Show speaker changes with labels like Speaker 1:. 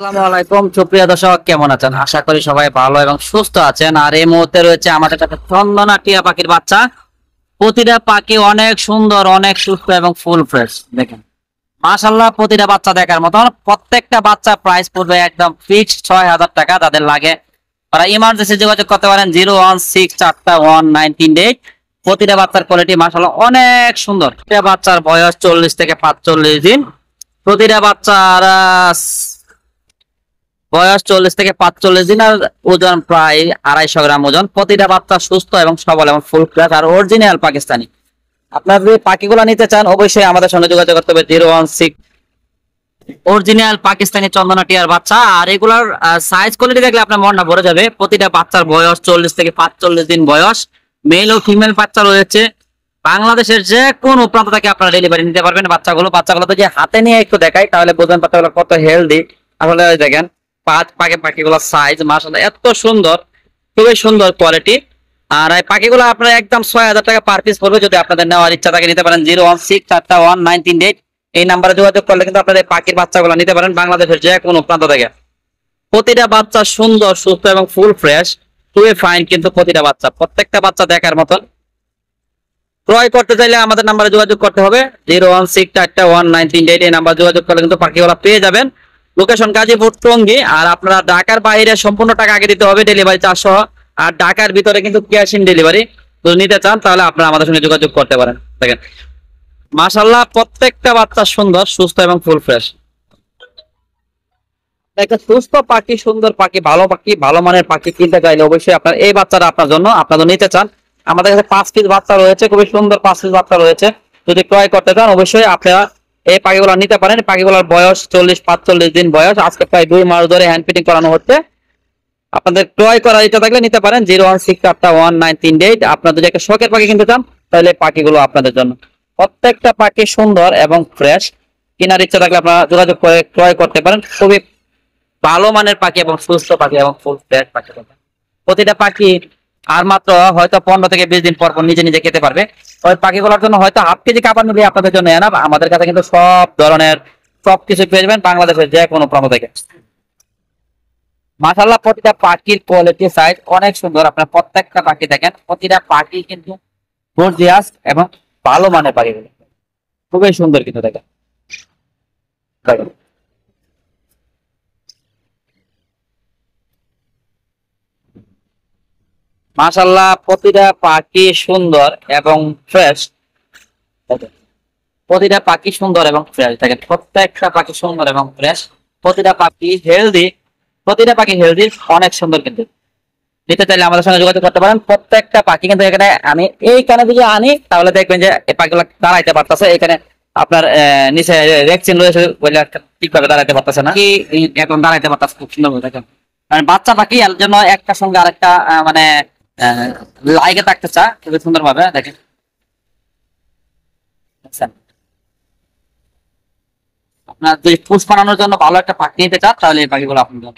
Speaker 1: আসসালামু আলাইকুম সুপ্রিয় দর্শক, কেমন আছেন? আশা করি সবাই ভালো এবং সুস্থ আছেন। আর এই মুহূর্তে রয়েছে আমাদের কাছে চন্দনা টিয়া পাখির বাচ্চা। প্রতিটা পাখি অনেক সুন্দর, অনেক সুস্থ এবং ফুল ফ্রেশ। দেখেন, মাশাআল্লাহ, প্রতিটা বাচ্চা দেখার মতন। প্রত্যেকটা বাচ্চা প্রাইস পড়বে একদম ফিক্সড ৬,০০০ টাকা। তাদের লাগে তারা ইমার্জেন্সি যোগাযোগ করতে পারেন 016419338। প্রতিটা বাচ্চার কোয়ালিটি মাশাআল্লাহ অনেক সুন্দর। প্রতিটা বাচ্চার বয়স 40 থেকে 45 দিন। প্রতিটা বাচ্চার বয়স 40 থেকে 45 দিন, আর ওজন প্রায় 250 গ্রাম ওজন। প্রতিটা বাচ্চা সুস্থ এবং সবল এবং ফুল ফ্রেশ আর অরিজিনাল পাকিস্তানি। আপনারা যদি পাখিগুলো নিতে চান অবশ্যই আমাদের সঙ্গে যোগাযোগ করতে হবে 016। অরিজিনাল পাকিস্তানি চন্দনা টিয়ার বাচ্চা। আর এগুলার সাইজ কোয়ালিটি দেখলে আপনার মনটা ভরে যাবে। প্রতিটা বাচ্চার বয়স 40 থেকে 45 দিন বয়স। মেল ও ফিমেল বাচ্চা রয়েছে। বাংলাদেশের যে কোনো প্রান্ত থেকে আপনারা ডেলিভারি নিতে পারবেন। বাচ্চাগুলো তো যে হাতে নিয়ে একটু দেখাই তাহলে বুঝবেন বাচ্চাগুলো কত হেলদি। আসলে দেখেন পাখিগুলো সাইজ মাশাআল্লাহ এত সুন্দর, খুবই সুন্দর কোয়ালিটি। আর এই পাখিগুলো আপনার একদম ৬,০০০ টাকা পার পিস পড়বে। যদি আপনাদের নেওয়ার ইচ্ছা থাকে নিতে পারেন 016419338। এই নাম্বারে যোগাযোগ করলে কিন্তু আপনারা এই পাখির বাচ্চাগুলো নিতে পারেন বাংলাদেশের যে কোনো প্রান্ত থেকে। প্রতিটা বাচ্চা সুন্দর, সুস্থ এবং ফুল ফ্রেশ, খুবই ফাইন। কিন্তু প্রতিটা বাচ্চা, প্রত্যেকটা বাচ্চা দেখার মতন। ক্রয় করতে চাইলে আমাদের নাম্বারে যোগাযোগ করতে হবে 016419338। এই নাম্বার যোগাযোগ করলে কিন্তু পাখিগুলো পেয়ে যাবেন। লোকেশন গাজীপুর টঙ্গী। আর আপনারা ঢাকার বাইরে সম্পূর্ণ টাকা আগে দিতে হবে, ডেলিভারি চার্জ সহ। আর ঢাকার ভিতরে কিন্তু ক্যাশ ইন ডেলিভারি। যদি নিতে চান তাহলে আপনারা আমাদের সঙ্গে যোগাযোগ করতে পারেন। দেখেন মাশাআল্লাহ, প্রত্যেকটা বাচ্চা সুন্দর, সুস্থ এবং ফুল ফ্রেশ। একটা সুস্থ পাখি, সুন্দর পাখি, ভালো মানের পাখি কিনতে চাইলে অবশ্যই আপনার এই বাচ্চাটা আপনার জন্য নিতে চান। আমাদের কাছে 5 পিস বাচ্চা রয়েছে, খুবই সুন্দর 5 পিস বাচ্চা রয়েছে। যদি ক্রয় করতে চান অবশ্যই আপনারা এই পাখিগুলো নিতে পারেন। পাখিগুলোর বয়স 40-45 দিন বয়স। আজকে প্রায় 2 মাস ধরে হ্যান্ড ফিটিং করানো হচ্ছে। আপনাদের ক্রয় করার ইচ্ছা থাকলে নিতে পারেন 016419338। আপনারা যদি একটা শখের পাখি কিনতে চান তাহলে পাখিগুলো আপনাদের জন্য। প্রত্যেকটা পাখি সুন্দর এবং ফ্রেশ। কেনার ইচ্ছা থাকলে আপনারা যোগাযোগ করে ক্রয় করতে পারেন। খুবই ভালো মানের পাখি এবং সুস্থ পাখি এবং ফুল ফ্রেশ পাখি। প্রতিটা পাখি আর মাত্র হয়তো 15 থেকে 20 দিন পর পর নিজে নিজে খেতে পারবে। ওই পাখিগুলোর জন্য হয়তো হাফ কেজি খাবার নিলে আপনাদের জন্য এনাফ। আমাদের কাছে কিন্তু সব ধরনের সবকিছু পেয়ে যাবেন বাংলাদেশের যে কোনো প্রান্ত থেকে। মাশাআল্লাহ, প্রতিটা পাখির কোয়ালিটি সাইজ অনেক সুন্দর। আপনার প্রত্যেকটা পাখি দেখেন, প্রতিটা পাখি কিন্তু গর্জিয়াস এবং ভালো মানের পাখিগুলো খুবই সুন্দর কিন্তু দেখেন। মাশাআল্লাহ, প্রতিটা পাখি সুন্দর এবং ফ্রেশ। প্রতিটা পাখি সুন্দর এবং ফ্রেশ দেখেন, প্রত্যেকটা পাখি সুন্দর এবং ফ্রেশ। প্রতিটা পাখি হেলদি, প্রতিটা পাখি হেলদি, অনেক সুন্দর। কিন্তু নিতে চাইলে আমাদের সঙ্গে যোগাযোগ করতে পারেন। প্রত্যেকটা পাখি কিন্তু এখানে আমি এইখানে যদি আনি তাহলে দেখবেন যে এই পাখিগুলো দাঁড়াইতে পারতেছে। এখানে আপনার নিচে ভ্যাকসিন রয়েছে বলে ঠিকভাবে দাঁড়াইতে পারতেছে না, কি এখন দাঁড়াইতে পারতেছে খুব সুন্দর দেখেন। মানে বাচ্চা পাখি এর জন্য একটা সঙ্গে আরেকটা মানে লাইগে থাকতে চা খুবই সুন্দর ভাবে দেখেন। আচ্ছা, আপনার যদি পুষ বানানোর জন্য ভালো একটা পাখি নিতে চান তাহলে এই পাখিগুলো আপনার